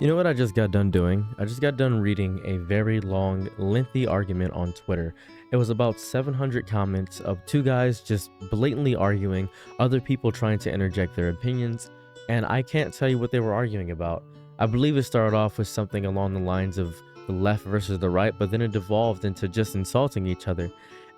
You know what I just got done doing? I just got done reading a very long, lengthy argument on Twitter. It was about 700 comments of two guys just blatantly arguing, other people trying to interject their opinions, and I can't tell you what they were arguing about. I believe it started off with something along the lines of the left versus the right, but then it devolved into just insulting each other.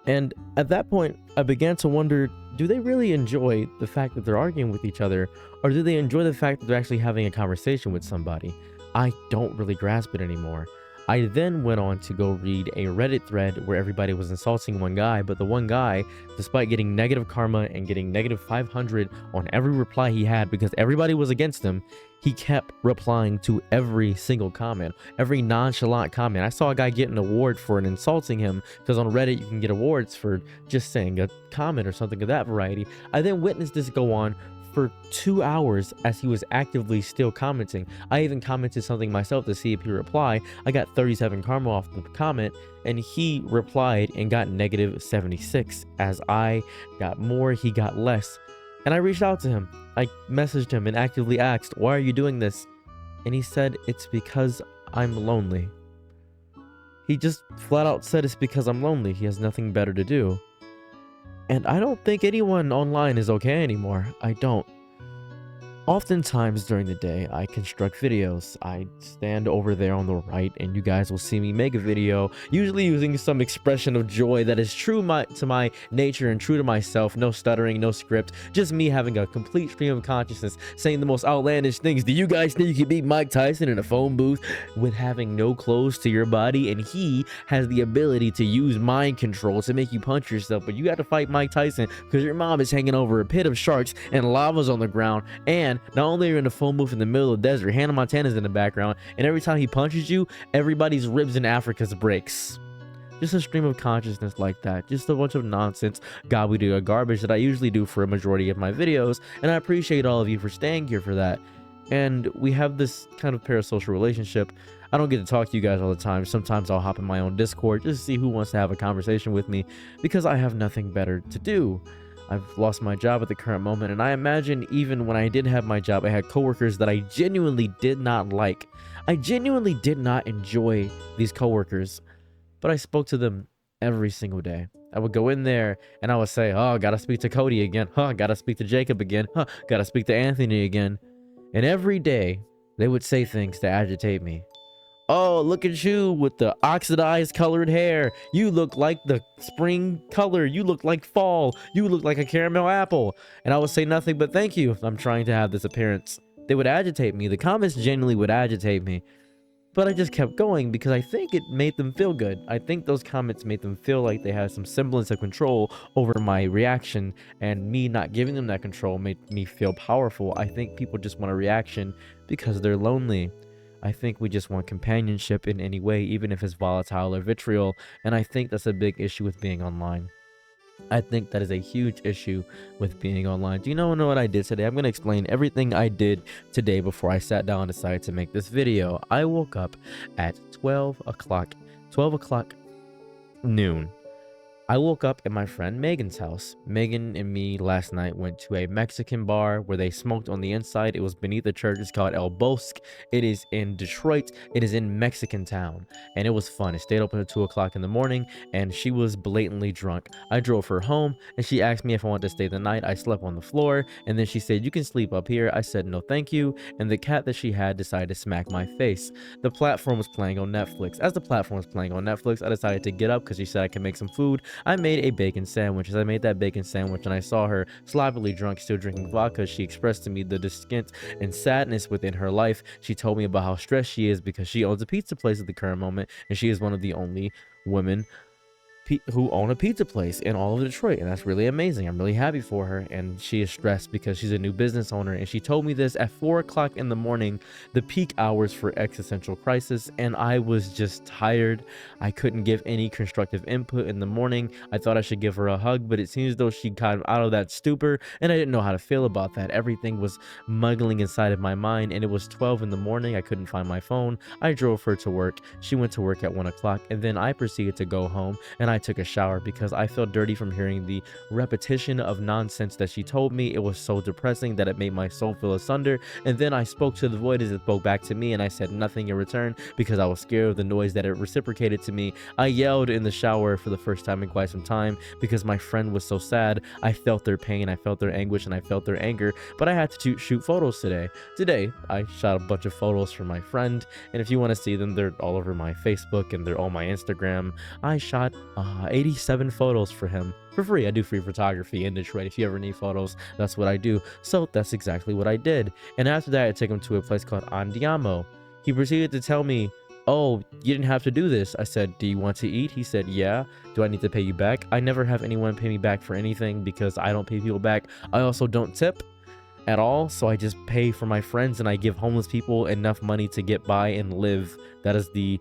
And at that point, I began to wonder, do they really enjoy the fact that they're arguing with each other, or do they enjoy the fact that they're actually having a conversation with somebody? I don't really grasp it anymore. I then went on to go read a Reddit thread where everybody was insulting one guy, but the one guy, despite getting negative karma and getting negative 500 on every reply he had because everybody was against him, he kept replying to every single comment, every nonchalant comment. I saw a guy get an award for an insulting him because on Reddit you can get awards for just saying a comment or something of that variety. I then witnessed this go on for 2 hours as he was actively still commenting. I even commented something myself to see if he replied. I got 37 karma off the comment, and he replied and got negative 76. As I got more, he got less. And I reached out to him. I messaged him and actively asked, "Why are you doing this?" And he said, "It's because I'm lonely." He just flat out said it's because I'm lonely. He has nothing better to do. And I don't think anyone online is okay anymore. I don't. Oftentimes during the day, I construct videos. I stand over there on the right, and you guys will see me make a video, usually using some expression of joy that is true to my nature and true to myself. No stuttering, no script, just me having a complete stream of consciousness, saying the most outlandish things. Do you guys think you can beat Mike Tyson in a phone booth with having no clothes to your body? And he has the ability to use mind control to make you punch yourself, but you got to fight Mike Tyson because your mom is hanging over a pit of sharks and lava's on the ground, and not only are you in a phone booth in the middle of the desert, Hannah Montana's in the background, and every time he punches you, everybody's ribs in Africa breaks. Just a stream of consciousness like that. Just a bunch of nonsense, gobbledygook garbage that I usually do for a majority of my videos, and I appreciate all of you for staying here for that. And we have this kind of parasocial relationship. I don't get to talk to you guys all the time. Sometimes I'll hop in my own Discord just to see who wants to have a conversation with me because I have nothing better to do. I've lost my job at the current moment, and I imagine even when I did have my job, I had coworkers that I genuinely did not like. I genuinely did not enjoy these coworkers, but I spoke to them every single day. I would go in there and I would say, "Oh, gotta speak to Cody again. Gotta speak to Jacob again. Gotta speak to Anthony again." And every day they would say things to agitate me. "Oh, look at you with the oxidized colored hair. You look like the spring color. You look like fall. You look like a caramel apple." And I would say nothing but thank you. I'm trying to have this appearance. They would agitate me. The comments genuinely would agitate me. But I just kept going because I think it made them feel good. I think those comments made them feel like they had some semblance of control over my reaction, and me not giving them that control made me feel powerful. I think people just want a reaction because they're lonely. I think we just want companionship in any way, even if it's volatile or vitriol, and I think that's a big issue with being online. I think that is a huge issue with being online. Do you know what I did today? I'm going to explain everything I did today before I sat down and decided to make this video. I woke up at 12 o'clock noon. I woke up at my friend Megan's house. Megan and me last night went to a Mexican bar where they smoked on the inside. It was beneath the church. It's called El Bosque. It is in Detroit. It is in Mexican town. And it was fun. It stayed open until 2 o'clock in the morning, and she was blatantly drunk. I drove her home, and she asked me if I wanted to stay the night. I slept on the floor, and then she said, "You can sleep up here." I said, "No, thank you." And the cat that she had decided to smack my face. The platform was playing on Netflix. As the platform was playing on Netflix, I decided to get up because she said I could make some food. I made a bacon sandwich. As I made that bacon sandwich and I saw her sloppily drunk, still drinking vodka, she expressed to me the disgust and sadness within her life. She told me about how stressed she is because she owns a pizza place at the current moment, and she is one of the only women who own a pizza place in all of Detroit, and that's really amazing. I'm really happy for her, and she is stressed because she's a new business owner, and she told me this at 4 o'clock in the morning, the peak hours for existential crisis, and I was just tired. I couldn't give any constructive input in the morning. I thought I should give her a hug, but it seems as though she got out of that stupor, and I didn't know how to feel about that. Everything was muggling inside of my mind, and it was 12 in the morning. I couldn't find my phone. I drove her to work. She went to work at 1 o'clock, and then I proceeded to go home, and I took a shower because I felt dirty from hearing the repetition of nonsense that she told me. It was so depressing that it made my soul feel asunder. And then I spoke to the void as it spoke back to me, and I said nothing in return because I was scared of the noise that it reciprocated to me. I yelled in the shower for the first time in quite some time because my friend was so sad. I felt their pain, I felt their anguish, and I felt their anger, but I had to shoot photos today. Today, I shot a bunch of photos for my friend, and if you want to see them, they're all over my Facebook and they're on my Instagram. I shot 87 photos for him for free. I do free photography in Detroit. If you ever need photos, that's what I do. So that's exactly what I did. And after that, I took him to a place called Andiamo. He proceeded to tell me, "Oh, you didn't have to do this." I said, "Do you want to eat?" He said, "Yeah." "Do I need to pay you back?" I never have anyone pay me back for anything because I don't pay people back. I also don't tip at all, so I just pay for my friends and I give homeless people enough money to get by and live. That is the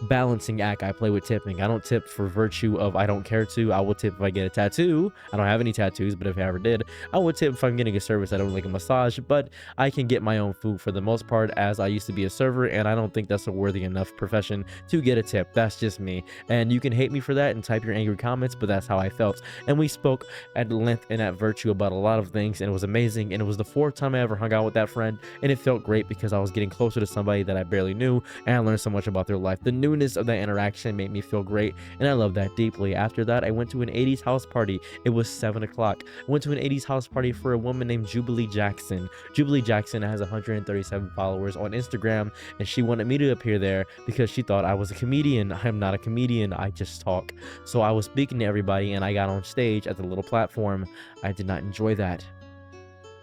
balancing act I play with tipping. I don't tip for virtue of I don't care to. I will tip if I get a tattoo. I don't have any tattoos, but if I ever did, I would tip if I'm getting a service I don't like, a massage. But I can get my own food for the most part, as I used to be a server, and I don't think that's a worthy enough profession to get a tip. That's just me, and you can hate me for that and type your angry comments, but that's how I felt. And we spoke at length and at virtue about a lot of things, and it was amazing. And it was the 4th time I ever hung out with that friend, and it felt great because I was getting closer to somebody that I barely knew, and I learned so much about their life. The newness of that interaction made me feel great, and I love that deeply. After that, I went to an 80s house party. It was 7 o'clock. I went to an 80s house party for a woman named Jubilee Jackson. Jubilee Jackson has 137 followers on Instagram, and she wanted me to appear there because she thought I was a comedian. I am not a comedian, I just talk. So I was speaking to everybody, and I got on stage at the little platform. I did not enjoy that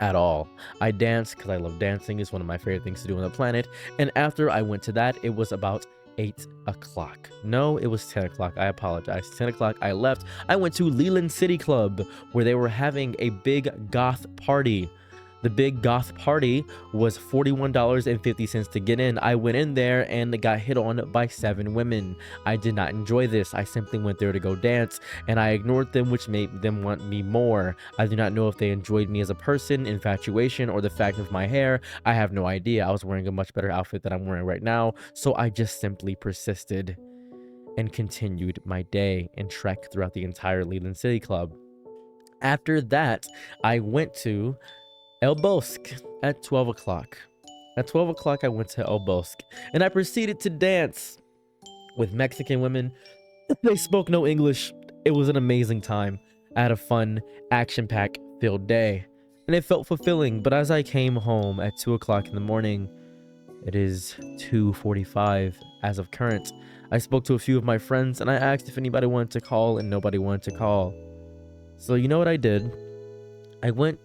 at all. I danced because I love dancing. It's one of my favorite things to do on the planet. And after I went to that, it was about 8 o'clock. No, it was 10 o'clock. I apologize. 10 o'clock, I left. I went to Leland City Club, where they were having a big goth party. The big goth party was $41.50 to get in. I went in there and got hit on by 7 women. I did not enjoy this. I simply went there to go dance, and I ignored them, which made them want me more. I do not know if they enjoyed me as a person, infatuation, or the fact of my hair. I have no idea. I was wearing a much better outfit than I'm wearing right now, so I just simply persisted and continued my day and trek throughout the entire Leland City Club. After that, I went to El Bosque at 12 o'clock. At 12 o'clock, I went to El Bosque, and I proceeded to dance with Mexican women. They spoke no English. It was an amazing time. I had a fun, action-packed filled day, and it felt fulfilling. But as I came home at 2 o'clock in the morning, it is 2:45 as of current, I spoke to a few of my friends, and I asked if anybody wanted to call, and nobody wanted to call. So you know what I did? I went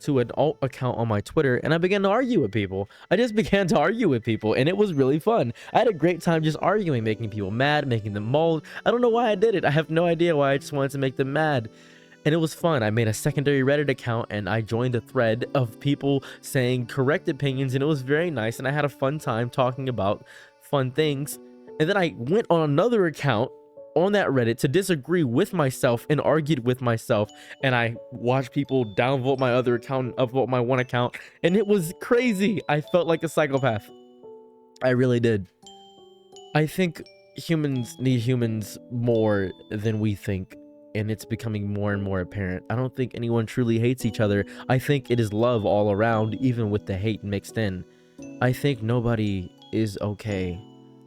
to an alt account on my Twitter, and I began to argue with people. I just began to argue with people, and it was really fun. I had a great time just arguing, making people mad, making them mauled. I don't know why I did it. I have no idea why. I just wanted to make them mad, and it was fun. I made a secondary Reddit account, and I joined a thread of people saying correct opinions, and it was very nice, and I had a fun time talking about fun things. And then I went on another account on that Reddit to disagree with myself and argued with myself, and I watched people downvote my other account and upvote my one account, and it was crazy. I felt like a psychopath. I really did. I think humans need humans more than we think, and it's becoming more and more apparent. I don't think anyone truly hates each other. I think it is love all around, even with the hate mixed in. I think nobody is okay.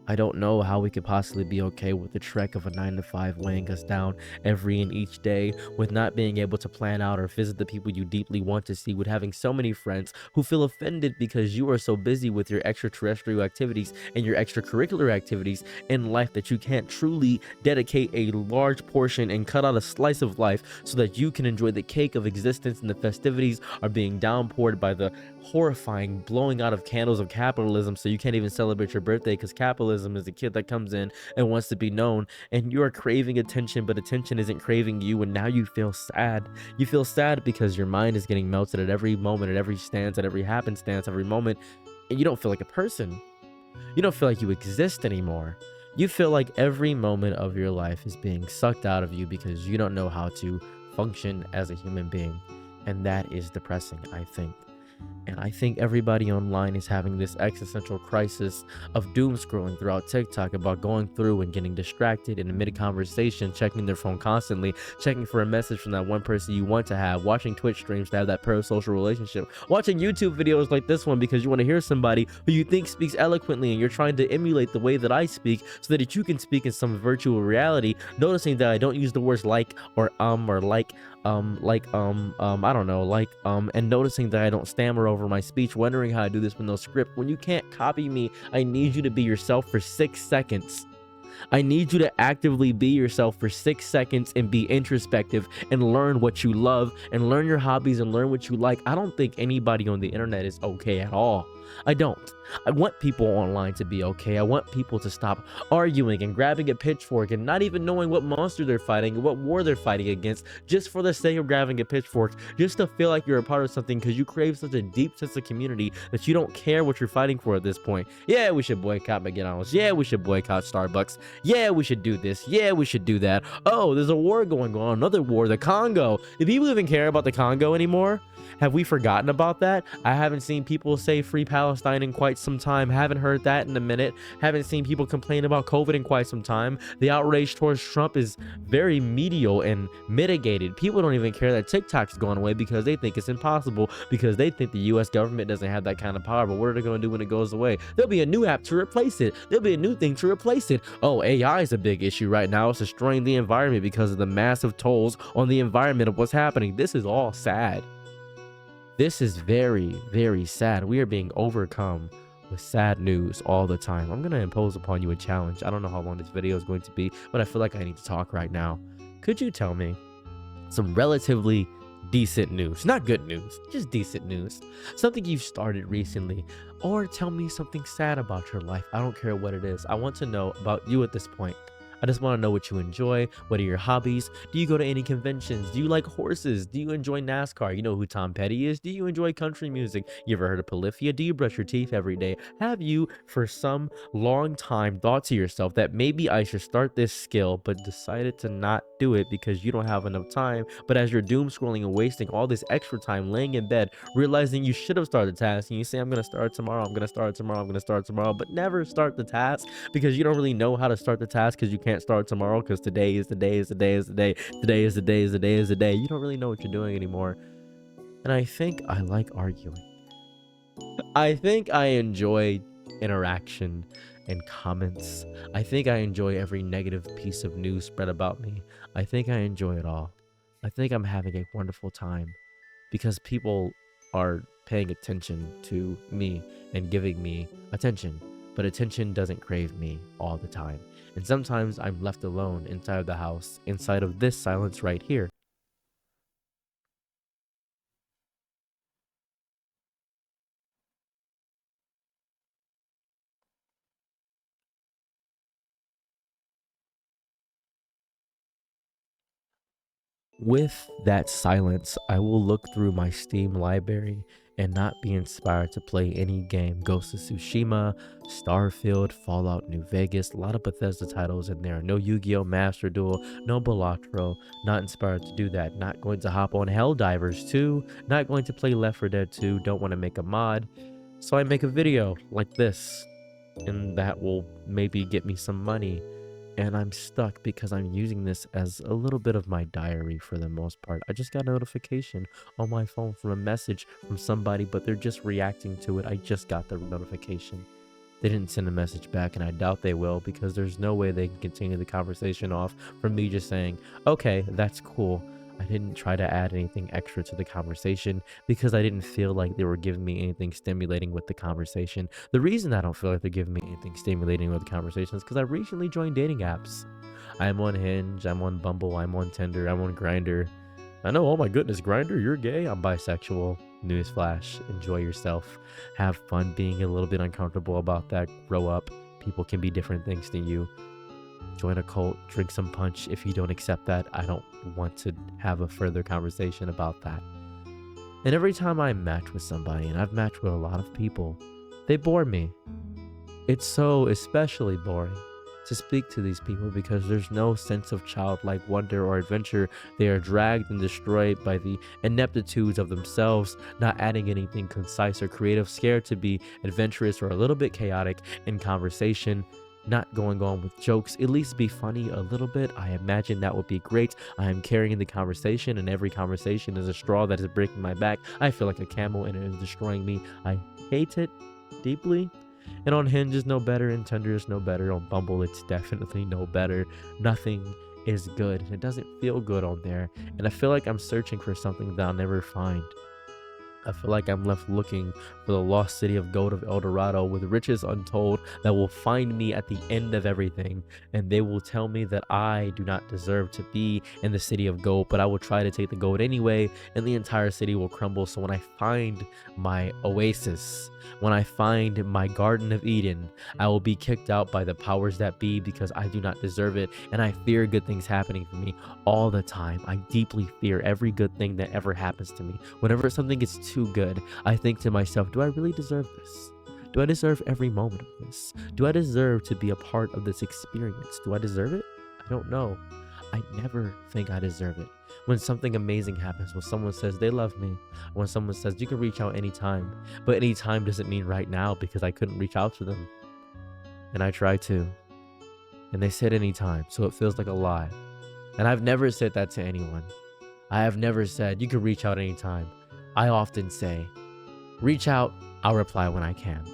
I don't know how we could possibly be okay with the trek of a 9-to-5 weighing us down every and each day, with not being able to plan out or visit the people you deeply want to see, with having so many friends who feel offended because you are so busy with your extraterrestrial activities and your extracurricular activities in life that you can't truly dedicate a large portion and cut out a slice of life so that you can enjoy the cake of existence, and the festivities are being downpoured by the horrifying blowing out of candles of capitalism, so you can't even celebrate your birthday because capitalism is a kid that comes in and wants to be known, and you are craving attention, but attention isn't craving you, and now you feel sad. You feel sad because your mind is getting melted at every moment, at every stance, at every happenstance, every moment, and you don't feel like a person. You don't feel like you exist anymore. You feel like every moment of your life is being sucked out of you because you don't know how to function as a human being, and that is depressing, I think. And I think everybody online is having this existential crisis of doom scrolling throughout TikTok, about going through and getting distracted in a mid conversation, checking their phone constantly, checking for a message from that one person you want to have, watching Twitch streams to have that parasocial relationship, watching YouTube videos like this one because you want to hear somebody who you think speaks eloquently and you're trying to emulate the way that I speak so that you can speak in some virtual reality, noticing that I don't use the words like or like I don't know, and noticing that I don't stammer over my speech, wondering how I do this with no script. When you can't copy me, I need you to be yourself for 6 seconds. I need you to actively be yourself for 6 seconds and be introspective and learn what you love and learn your hobbies and learn what you like. I don't think anybody on the internet is okay at all. I don't. I want people online to be okay. I want people to stop arguing and grabbing a pitchfork and not even knowing what monster they're fighting and what war they're fighting against, just for the sake of grabbing a pitchfork, just to feel like you're a part of something because you crave such a deep sense of community that you don't care what you're fighting for at this point. Yeah, we should boycott McDonald's. Yeah, we should boycott Starbucks. Yeah, we should do this. Yeah, we should do that. Oh, there's a war going on. Another war, the Congo. Do people even care about the Congo anymore? Have we forgotten about that? I haven't seen people say free Palestine in quite some time. Haven't heard that in a minute. Haven't seen people complain about COVID in quite some time. The outrage towards Trump is very medial and mitigated. People don't even care that TikTok's going away because they think it's impossible, because they think the US government doesn't have that kind of power. But what are they going to do when it goes away? There'll be a new app to replace it. There'll be a new thing to replace it. Oh, AI is a big issue right now. It's destroying the environment because of the massive tolls on the environment of what's happening. This is all sad. This is very, very sad. We are being overcome with sad news all the time. I'm going to impose upon you a challenge. I don't know how long this video is going to be, but I feel like I need to talk right now. Could you tell me some relatively decent news? Not good news, just decent news. Something you've started recently, or tell me something sad about your life. I don't care what it is. I want to know about you at this point. I just want to know what you enjoy. What are your hobbies? Do you go to any conventions? Do you like horses? Do you enjoy NASCAR? You know who Tom Petty is? Do you enjoy country music? You ever heard of Polyphia? Do you brush your teeth every day? Have you, for some long time, thought to yourself that maybe I should start this skill, but decided to not do it because you don't have enough time? But as you're doom scrolling and wasting all this extra time laying in bed, realizing you should have started the task, and you say, I'm going to start tomorrow, I'm going to start tomorrow, I'm going to start tomorrow, but never start the task because you don't really know how to start the task because you can't start tomorrow because today is the day, is the day, is the day, today is the day, is the day, is the day. You don't really know what you're doing anymore. And I think I like arguing. I think I enjoy interaction and comments. I think I enjoy every negative piece of news spread about me. I think I enjoy it all. I think I'm having a wonderful time because people are paying attention to me and giving me attention. But attention doesn't crave me all the time. And sometimes I'm left alone inside of the house, inside of this silence right here. With that silence, I will look through my Steam library and not be inspired to play any game. Ghost of Tsushima, Starfield, Fallout New Vegas, a lot of Bethesda titles in there. No Yu-Gi-Oh! Master Duel, no Balatro, not inspired to do that. Not going to hop on Helldivers 2, not going to play Left 4 Dead 2, don't want to make a mod. So I make a video like this, and that will maybe get me some money. And I'm stuck because I'm using this as a little bit of my diary for the most part. I just got a notification on my phone from a message from somebody, but they're just reacting to it. I just got the notification. They didn't send a message back, and I doubt they will because there's no way they can continue the conversation off from me just saying, okay, that's cool. I didn't try to add anything extra to the conversation because I didn't feel like they were giving me anything stimulating with the conversation. The reason I don't feel like they're giving me anything stimulating with the conversation is because I recently joined dating apps. I'm on Hinge, I'm on Bumble, I'm on Tinder, I'm on Grindr. I know, oh my goodness, Grindr, you're gay? I'm bisexual. Newsflash, enjoy yourself. Have fun being a little bit uncomfortable about that. Grow up. People can be different things to you. Join a cult, drink some punch. If you don't accept that, I don't want to have a further conversation about that. And every time I match with somebody, and I've matched with a lot of people, they bore me. It's so especially boring to speak to these people because there's no sense of childlike wonder or adventure. They are dragged and destroyed by the ineptitudes of themselves, not adding anything concise or creative, scared to be adventurous or a little bit chaotic in conversation, not going on with jokes. At least be funny a little bit. I imagine that would be great. I am carrying the conversation, and every conversation is a straw that is breaking my back. I feel like a camel, and it is destroying me. I hate it deeply. And on Hinge is no better, and Tinder is no better. On Bumble, it's definitely no better. Nothing is good. It doesn't feel good on there. And I feel like I'm searching for something that I'll never find. I feel like I'm left looking for the lost city of gold of El Dorado with riches untold that will find me at the end of everything. And they will tell me that I do not deserve to be in the city of gold, but I will try to take the gold anyway, and the entire city will crumble. So when I find my oasis, when I find my Garden of Eden, I will be kicked out by the powers that be because I do not deserve it. And I fear good things happening for me all the time. I deeply fear every good thing that ever happens to me. Whenever something gets too good, I think to myself, do I really deserve this? Do I deserve every moment of this? Do I deserve to be a part of this experience? Do I deserve it? I don't know. I never think I deserve it. When something amazing happens, when someone says they love me, when someone says you can reach out anytime, but anytime doesn't mean right now because I couldn't reach out to them. And I tried to. And they said anytime, so it feels like a lie. And I've never said that to anyone. I have never said you can reach out anytime. I often say, reach out, I'll reply when I can.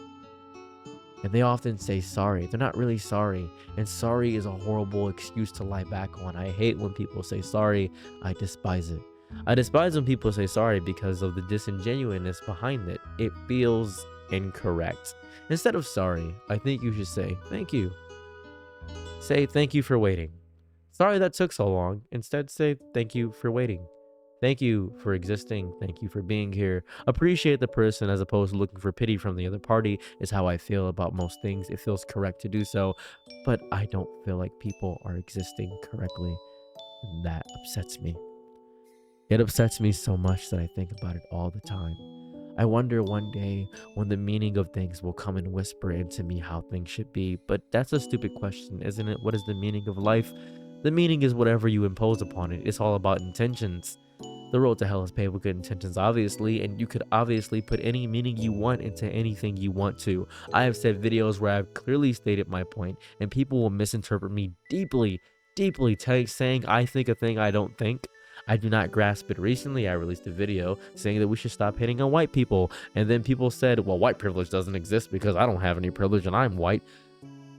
And they often say sorry. They're not really sorry. And sorry is a horrible excuse to lie back on. I hate when people say sorry. I despise it. I despise when people say sorry because of the disingenuousness behind it. It feels incorrect. Instead of sorry, I think you should say thank you. Say thank you for waiting. Sorry that took so long. Instead, say thank you for waiting. Thank you for existing. Thank you for being here. Appreciate the person as opposed to looking for pity from the other party is how I feel about most things. It feels correct to do so, but I don't feel like people are existing correctly. And that upsets me. It upsets me so much that I think about it all the time. I wonder one day when the meaning of things will come and whisper into me how things should be, but that's a stupid question, isn't it? What is the meaning of life? The meaning is whatever you impose upon it. It's all about intentions. The road to hell is paved with good intentions, obviously, and you could obviously put any meaning you want into anything you want to. I have said videos where I've clearly stated my point, and people will misinterpret me deeply, saying I think a thing I don't think. I do not grasp it. Recently, I released a video saying that we should stop hitting on white people, and then people said, well, white privilege doesn't exist because I don't have any privilege and I'm white.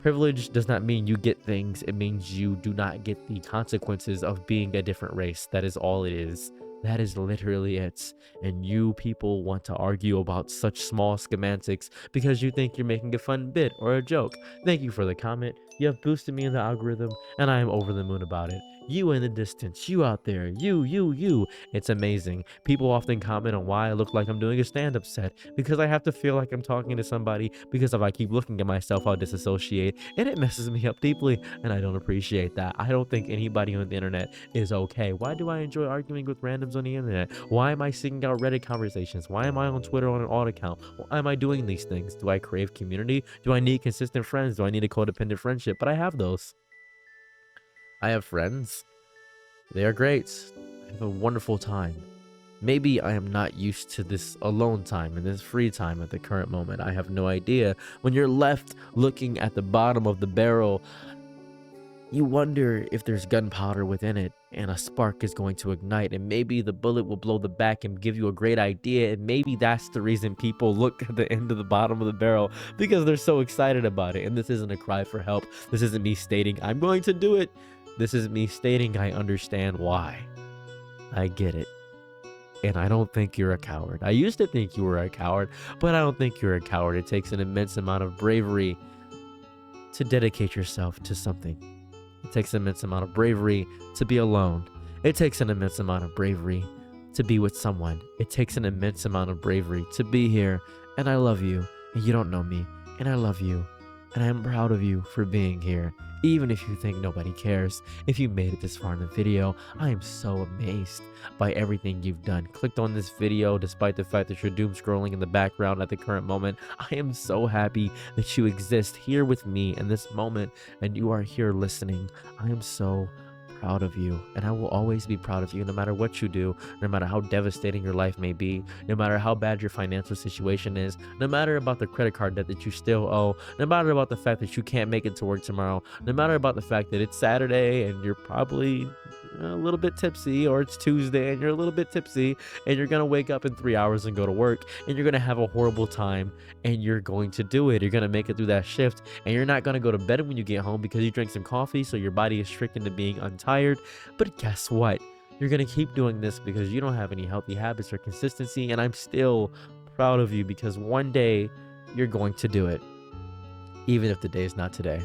Privilege does not mean you get things. It means you do not get the consequences of being a different race. That is all it is. That is literally it. And you people want to argue about such small semantics because you think you're making a fun bit or a joke. Thank you for the comment. You have boosted me in the algorithm, and I am over the moon about it. You in the distance, you out there, you. It's amazing. People often comment on why I look like I'm doing a stand-up set because I have to feel like I'm talking to somebody, because if I keep looking at myself, I'll disassociate, and it messes me up deeply, and I don't appreciate that. I don't think anybody on the internet is okay. Why do I enjoy arguing with randoms on the internet? Why am I seeking out Reddit conversations? Why am I on Twitter on an alt account? Why am I doing these things? Do I crave community? Do I need consistent friends? Do I need a codependent friendship? But I have those. I have friends. They are great. I have a wonderful time. Maybe I am not used to this alone time and this free time at the current moment. I have no idea. When you're left looking at the bottom of the barrel, you wonder if there's gunpowder within it and a spark is going to ignite, and maybe the bullet will blow the back and give you a great idea, and maybe that's the reason people look at the end of the bottom of the barrel, because they're so excited about it. And this isn't a cry for help. This isn't me stating I'm going to do it. This is me stating I understand why. I get it. And I don't think you're a coward. I used to think you were a coward, but I don't think you're a coward. It takes an immense amount of bravery to dedicate yourself to something. It takes an immense amount of bravery to be alone. It takes an immense amount of bravery to be with someone. It takes an immense amount of bravery to be here. And I love you, and you don't know me, and I love you. And I'm proud of you for being here. Even if you think nobody cares, if you made it this far in the video, I am so amazed by everything you've done. Clicked on this video despite the fact that you're doom scrolling in the background at the current moment. I am so happy that you exist here with me in this moment and you are here listening. I am so proud of you, and I will always be proud of you no matter what you do, no matter how devastating your life may be, no matter how bad your financial situation is, no matter about the credit card debt that you still owe, no matter about the fact that you can't make it to work tomorrow, no matter about the fact that it's Saturday and you're probably a little bit tipsy, or it's Tuesday and you're a little bit tipsy, and you're gonna wake up in 3 hours and go to work, and you're gonna have a horrible time, and you're going to do it. You're gonna make it through that shift, and you're not gonna go to bed when you get home because you drank some coffee, so your body is tricked into being untired. But guess what? You're gonna keep doing this because you don't have any healthy habits or consistency, and I'm still proud of you because one day you're going to do it, even if the day is not today.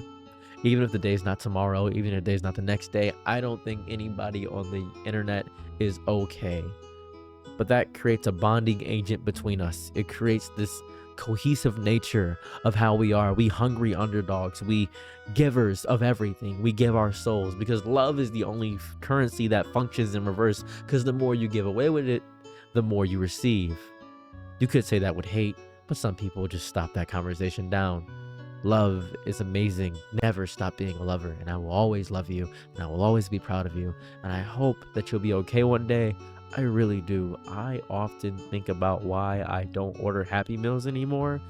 Even if the day is not tomorrow, even if the day is not the next day. I don't think anybody on the internet is okay. But that creates a bonding agent between us. It creates this cohesive nature of how we are. We hungry underdogs. We givers of everything. We give our souls because love is the only currency that functions in reverse, because the more you give away with it, the more you receive. You could say that with hate, but some people just stop that conversation down. Love is amazing. Never stop being a lover, and I will always love you, and I will always be proud of you, and I hope that you'll be okay one day. I really do. I often think about why I don't order Happy Meals anymore.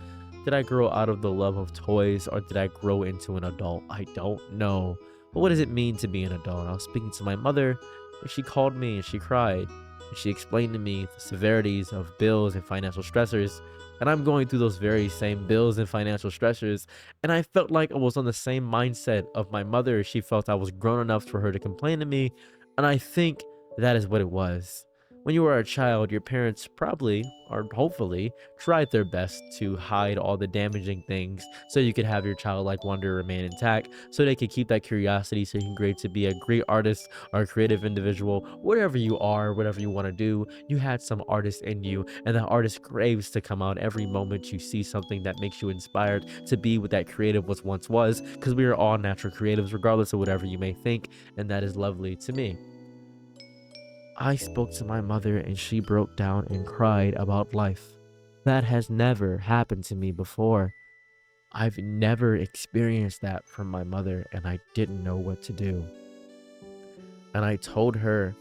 Did I grow out of the love of toys, or did I grow into an adult? I don't know. But what does it mean to be an adult? I was speaking to my mother, and she called me and she cried. And she explained to me the severities of bills and financial stressors. And I'm going through those very same bills and financial stressors. And I felt like I was on the same mindset of my mother. She felt I was grown enough for her to complain to me. And I think that is what it was. When you were a child, your parents probably, or hopefully, tried their best to hide all the damaging things so you could have your childlike wonder remain intact, so they could keep that curiosity so you can grow to be a great artist or a creative individual. Whatever you are, whatever you want to do, you had some artist in you, and that artist craves to come out every moment you see something that makes you inspired to be what that creative was once was, because we are all natural creatives regardless of whatever you may think, and that is lovely to me. I spoke to my mother and she broke down and cried about life. That has never happened to me before. I've never experienced that from my mother, and I didn't know what to do. And I told her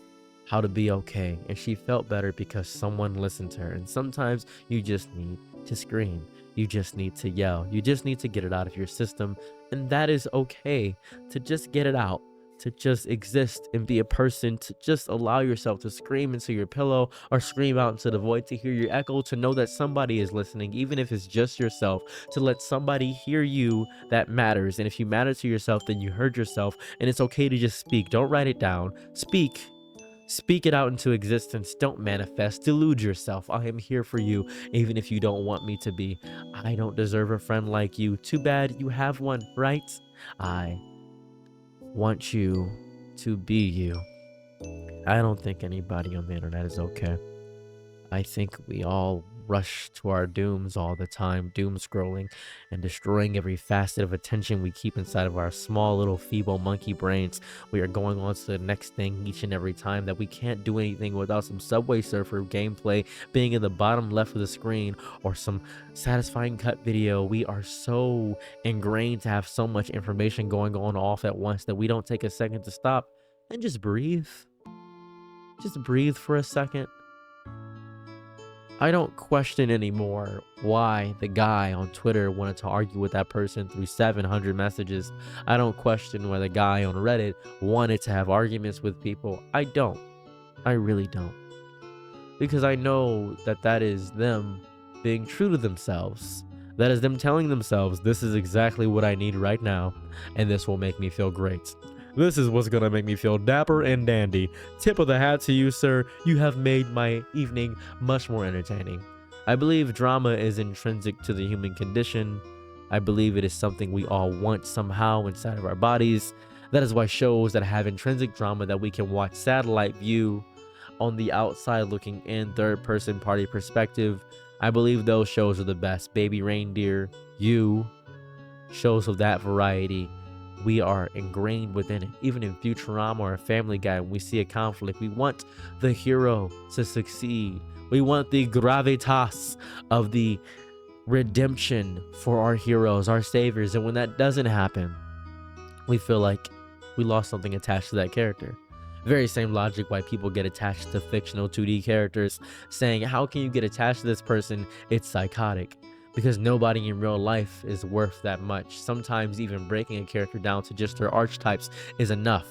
how to be okay, and she felt better because someone listened to her. And sometimes you just need to scream. You just need to yell. You just need to get it out of your system, and that is okay to just get it out. To just exist and be a person, to just allow yourself to scream into your pillow or scream out into the void, to hear your echo, to know that somebody is listening, even if it's just yourself, to let somebody hear you. That matters. And if you matter to yourself, then you heard yourself, and it's okay to just speak. Don't write it down. Speak it out into existence. Don't manifest. Delude yourself. I am here for you, even if you don't want me to be. I don't deserve a friend like you. Too bad you have one, right? I want you to be you. I don't think anybody on the internet is okay. I think we all rush to our dooms all the time, doom scrolling and destroying every facet of attention we keep inside of our small little feeble monkey brains. We are going on to the next thing each and every time, that we can't do anything without some Subway Surfer gameplay being in the bottom left of the screen, or some satisfying cut video. We are so ingrained to have so much information going on off at once that we don't take a second to stop and just breathe. Just breathe for a second. I don't question anymore why the guy on Twitter wanted to argue with that person through 700 messages. I don't question why the guy on Reddit wanted to have arguments with people. I don't. I really don't. Because I know that that is them being true to themselves. That is them telling themselves, this is exactly what I need right now, and this will make me feel great. This is what's gonna make me feel dapper and dandy. Tip of the hat to you, sir. You have made my evening much more entertaining. I believe drama is intrinsic to the human condition. I believe it is something we all want somehow inside of our bodies. That is why shows that have intrinsic drama that we can watch satellite view on the outside looking in, third person party perspective, I believe those shows are the best. Baby Reindeer, You, shows of that variety, we are ingrained within it. Even in Futurama or Family Guy, when we see a conflict, we want the hero to succeed. We want the gravitas of the redemption for our heroes, our saviors. And when that doesn't happen, we feel like we lost something attached to that character. Very same logic why people get attached to fictional 2D characters, saying, how can you get attached to this person? It's psychotic. Because nobody in real life is worth that much. Sometimes even breaking a character down to just their archetypes is enough.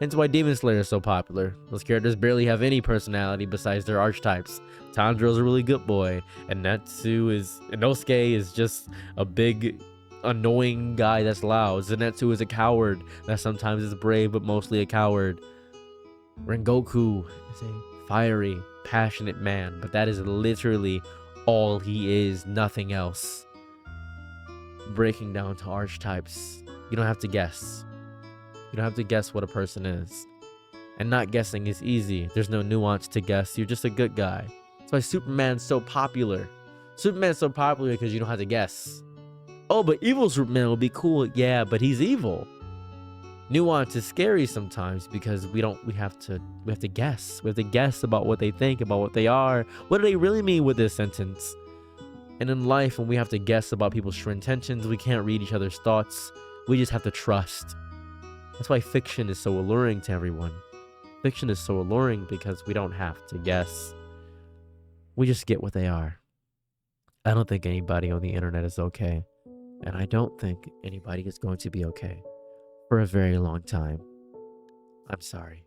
Hence why Demon Slayer is so popular. Those characters barely have any personality besides their archetypes. Tanjiro's a really good boy, and Inosuke is just a big annoying guy that's loud. Zenitsu is a coward that sometimes is brave but mostly a coward. Rengoku is a fiery, passionate man, but that is literally all he is, nothing else. Breaking down to archetypes, you don't have to guess. You don't have to guess what a person is. And not guessing is easy. There's no nuance to guess. You're just a good guy. That's why Superman's so popular. Superman's so popular because you don't have to guess. Oh, but evil Superman would be cool. Yeah, but he's evil. Nuance is scary sometimes because we have to guess. We have to guess about what they think, about what they are. What do they really mean with this sentence? And in life, when we have to guess about people's true intentions, we can't read each other's thoughts. We just have to trust. That's why fiction is so alluring to everyone. Fiction is so alluring because we don't have to guess. We just get what they are. I don't think anybody on the internet is okay. And I don't think anybody is going to be okay for a very long time. I'm sorry.